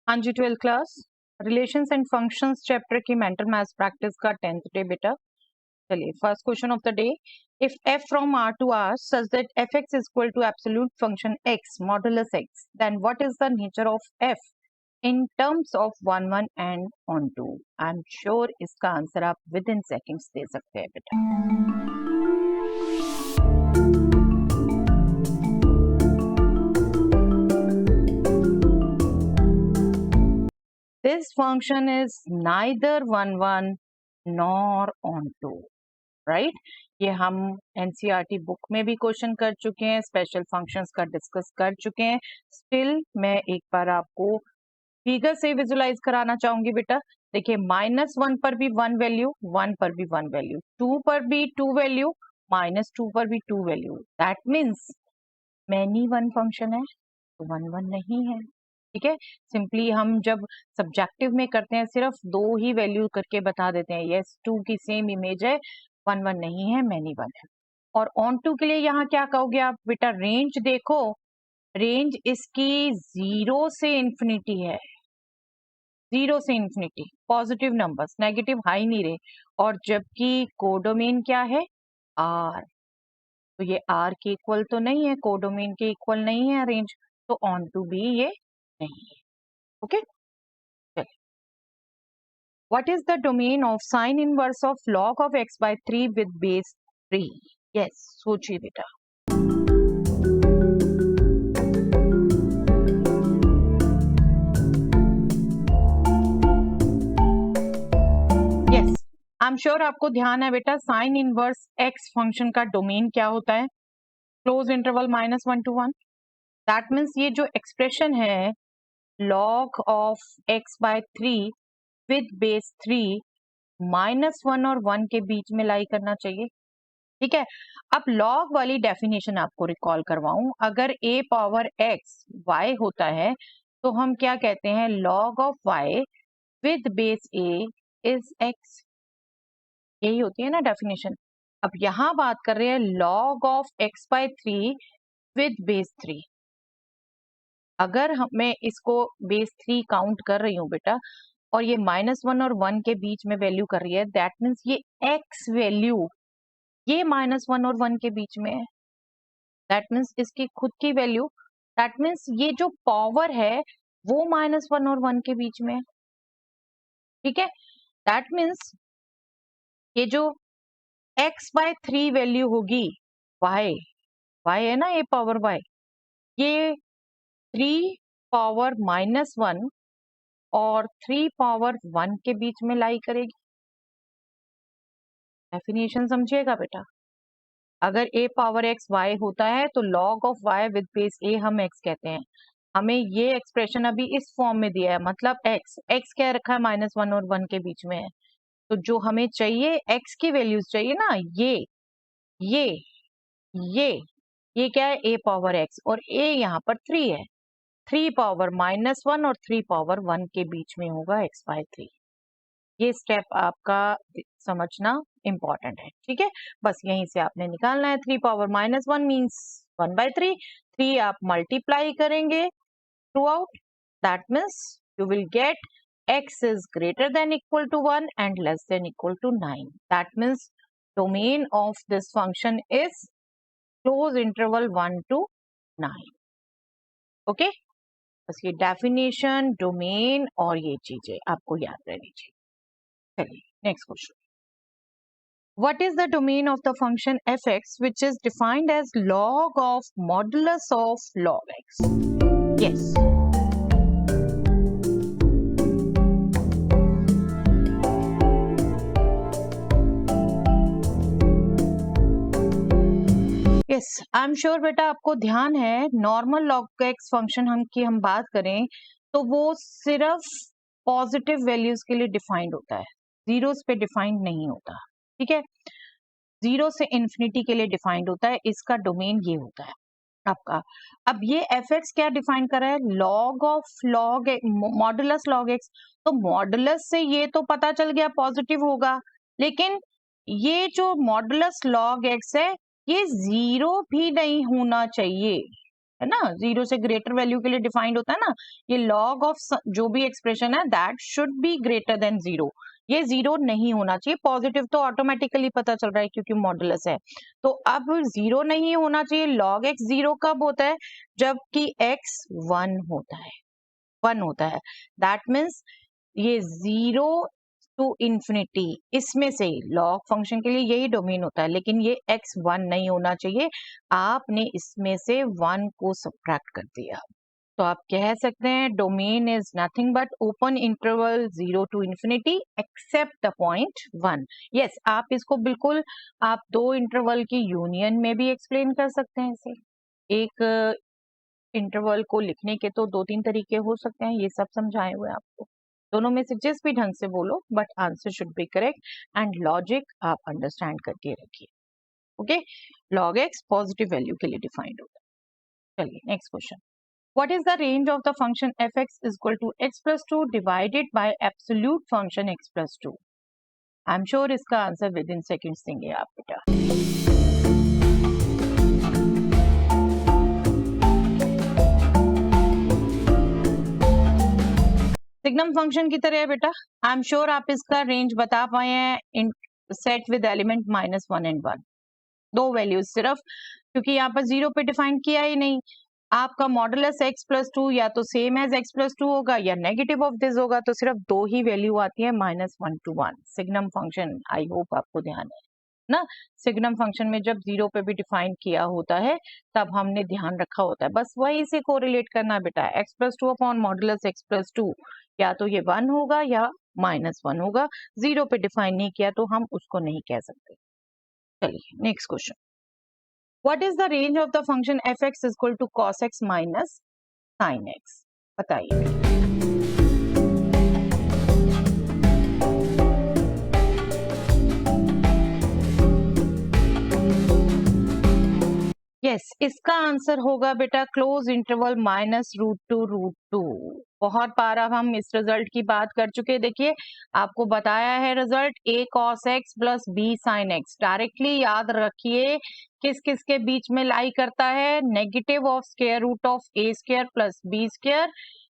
हाँ जी, 12th class relations and functions chapter की mental maths practice का 10th डे बेटा। चलिए first question of the day, if f from r to r such that fx is equal to absolute function x modulus x, then what is the nature of f in terms of 1 1 and on 2? I am sure इसका answer आप with in seconds दे सकते हैं बेटा। This function is neither 1 1 nor on 2, right? ये हम NCERT book में भी question कर चुके हैं, स्पेशल फंक्शंस का डिस्कस कर चुके हैं। स्टिल मैं एक बार आपको फिगर से विजुलाइज कराना चाहूंगी बेटा। देखिए -1 पर भी 1 वैल्यू, 1 पर भी 1 वैल्यू, 2 पर भी 2 वैल्यू, -2 पर भी 2 value. That means many one function है तो 1 1 नहीं है। ठीक है, सिंपली हम जब सब्जेक्टिव में करते हैं सिर्फ 2 ही वैल्यू करके बता देते हैं, यस 2 की सेम इमेज है, 1 1 नहीं है, मैनी वन है। और ऑन 2 के लिए यहाँ क्या कहोगे आप बेटा? रेंज देखो, रेंज इसकी 0 से इंफिनिटी है, 0 से infinity, positive numbers, negative high नहीं रहे। और जबकि कोडोमेन क्या है? आर, तो ये आर के इक्वल तो नहीं है, कोडोमेन के इक्वल नहीं है रेंज, तो ऑन 2 भी ये नहीं है। ओके, चलिए, what is the domain of sine inverse of log of x by 3 with base 3? yes, सोचिए बेटा। yes, आई एम श्योर आपको ध्यान है बेटा, साइन इनवर्स x फंक्शन का डोमेन क्या होता है? Close interval -1 to 1। That means ये जो एक्सप्रेशन है log of x by 3 with base 3 -1 और 1 के बीच में लाई करना चाहिए। ठीक है, अब लॉग वाली डेफिनेशन आपको रिकॉल करवाऊं, अगर a पावर x y होता है तो हम क्या कहते हैं? log of y with base a is x, यही होती है ना डेफिनेशन। अब यहां बात कर रहे हैं log of x by 3 with base 3। अगर मैं इसको बेस 3 काउंट कर रही हूँ बेटा, और ये -1 और 1 के बीच में वैल्यू कर रही है, दैट मीन्स ये x वैल्यू ये -1 और 1 के बीच में है। दैट मीन्स इसकी खुद की वैल्यू, दैट मीन्स ये जो पावर है वो -1 और 1 के बीच में है। ठीक है, दैट मीन्स ये जो x by 3 वैल्यू होगी, y है ना, ये पावर y, ये 3 पावर -1 और 3 पावर 1 के बीच में लाई करेगी। डेफिनेशन समझिएगा बेटा, अगर a पावर x y होता है तो log of y with base a हम x कहते हैं। हमें ये एक्सप्रेशन अभी इस फॉर्म में दिया है, मतलब x क्या रखा है? -1 और 1 के बीच में है। तो जो हमें चाहिए x की वैल्यूज चाहिए ना, ये ये ये क्या है? a पावर x, और a यहाँ पर 3 है, 3 पावर -1 और 3 पावर 1 के बीच में होगा x by 3। ये स्टेप आपका समझना इंपॉर्टेंट है। ठीक है, बस यहीं से आपने निकालना है। 3 पावर -1 मीन्स 1 by 3, 3 आप मल्टीप्लाई करेंगे through out, that means you will get x is greater than equal to 1 and less than equal to 9. That means domain of this function is close interval 1 to 9. Okay? बस ये definition, domain और ये चीजें आपको याद रहनी चाहिए। चलिए next question, what is the domain of the function fx which is defined as log of modulus of log x? yes, yes, I am sure बेटा आपको ध्यान है, नॉर्मल लॉग एक्स फंक्शन हम बात करें तो वो सिर्फ पॉजिटिव वैल्यूज के लिए डिफाइंड होता है, जीरोस पे डिफाइंड नहीं होता। ठीक है, 0 से इंफिनिटी के लिए डिफाइंड होता है, इसका डोमेन ये होता है आपका। अब ये एफ एक्स क्या डिफाइन कर रहा है? Log of log modulus log x. तो मॉडुलस से ये तो पता चल गया पॉजिटिव होगा, लेकिन ये जो मॉडुलस लॉग एक्स है ये 0 भी नहीं होना चाहिए। है ना, 0 से ग्रेटर वैल्यू के लिए डिफाइंड होता है ना, ये लॉग ऑफ जो भी एक्सप्रेशन है that should be greater than 0, ये 0 नहीं होना चाहिए। पॉजिटिव तो ऑटोमेटिकली पता चल रहा है क्योंकि मॉडुलस है, तो अब 0 नहीं होना चाहिए। लॉग एक्स 0 कब होता है, जबकि x 1 होता है, 1 होता है। दैट मीन्स ये 0 टू इंफिनिटी, इसमें से लॉग फंक्शन के लिए यही डोमेन होता है, लेकिन ये x 1 नहीं होना चाहिए, आपने इसमें से 1 को सब्ट्रैक्ट कर दिया। तो आप कह सकते हैं domain is nothing but open interval 0 to infinity except the point 1। Yes, आप इसको बिल्कुल आप दो इंटरवल की यूनियन में भी एक्सप्लेन कर सकते हैं इसे। एक इंटरवल को लिखने के तो 2-3 तरीके हो सकते हैं, ये सब समझाए हुए आपको। दोनों में से जिस भी ढंग से बोलो, but answer should be correct and logic आप अंडरस्टैंड करके रखिए। Okay, log x positive value के लिए डिफाइंड होता है। चलिए next question, what is the range of the function f x is equal to x plus 2 divided by absolute function x plus 2? I am sure इसका answer within seconds देंगे आप बेटा। Signum function की तरह है बेटा, आई am sure आप इसका रेंज बता पाए हैं इन सेट विद एलिमेंट -1 एंड 1, दो वैल्यूज सिर्फ, क्योंकि यहाँ पर 0 पे डिफाइन किया ही नहीं। आपका मॉडुलस x प्लस 2 या तो सेम एज x प्लस 2 होगा या नेगेटिव ऑफ दिस होगा, तो सिर्फ दो ही वैल्यू आती है -1 to 1। Signum function, I hope आपको ध्यान है ना, सिग्नम फंक्शन में जब 0 पे भी डिफाइन किया होता है तब हमने ध्यान रखा होता है, बस वही से कोरिलेट करना बेटा। x plus 2 upon modulus x plus 2, या तो ये 1 होगा या -1 होगा, 0 पे डिफाइन नहीं किया तो हम उसको नहीं कह सकते। चलिए next question, what is the range of the function f(x) is equal to cos x minus sin x? बताइए। यस, इसका आंसर होगा बेटा क्लोज इंटरवल -√2√2। बहुत बार अब हम इस रिजल्ट की बात कर चुके हैं, देखिए आपको बताया है result a cos x plus b sin x। Directly याद रखिए किस किस के बीच में लाई करता है, negative of square root of a square plus b square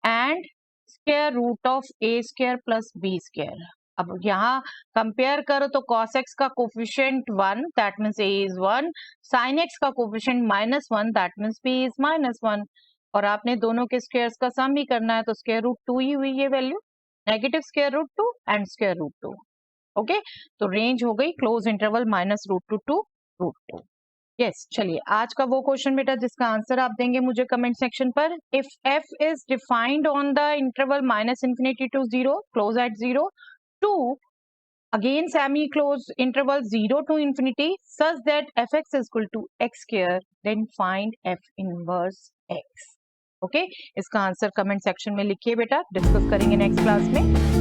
and square root of a square plus b square. अब यहाँ कंपेयर करो तो cos x का coefficient 1 that means a is 1, sin x का coefficient -1 that means b is -1, और आपने दोनों के स्क्वायर्स का सम ही करना है, तो स्क्वायर रूट 2 ही हुई ये value, negative square root 2 and square root 2। Okay, तो रेंज हो गई क्लोज इंटरवल -√2 to √2। यस, चलिए आज का वो क्वेश्चन बेटा जिसका आंसर आप देंगे मुझे कमेंट सेक्शन पर। If f is defined on the interval -∞ to 0 close eight 0 to again semi closed interval 0 to infinity such that fx is equal to x square, then find f inverse x। Okay, इसका answer comment section में लिखिए बेटा, discuss करेंगे next class में।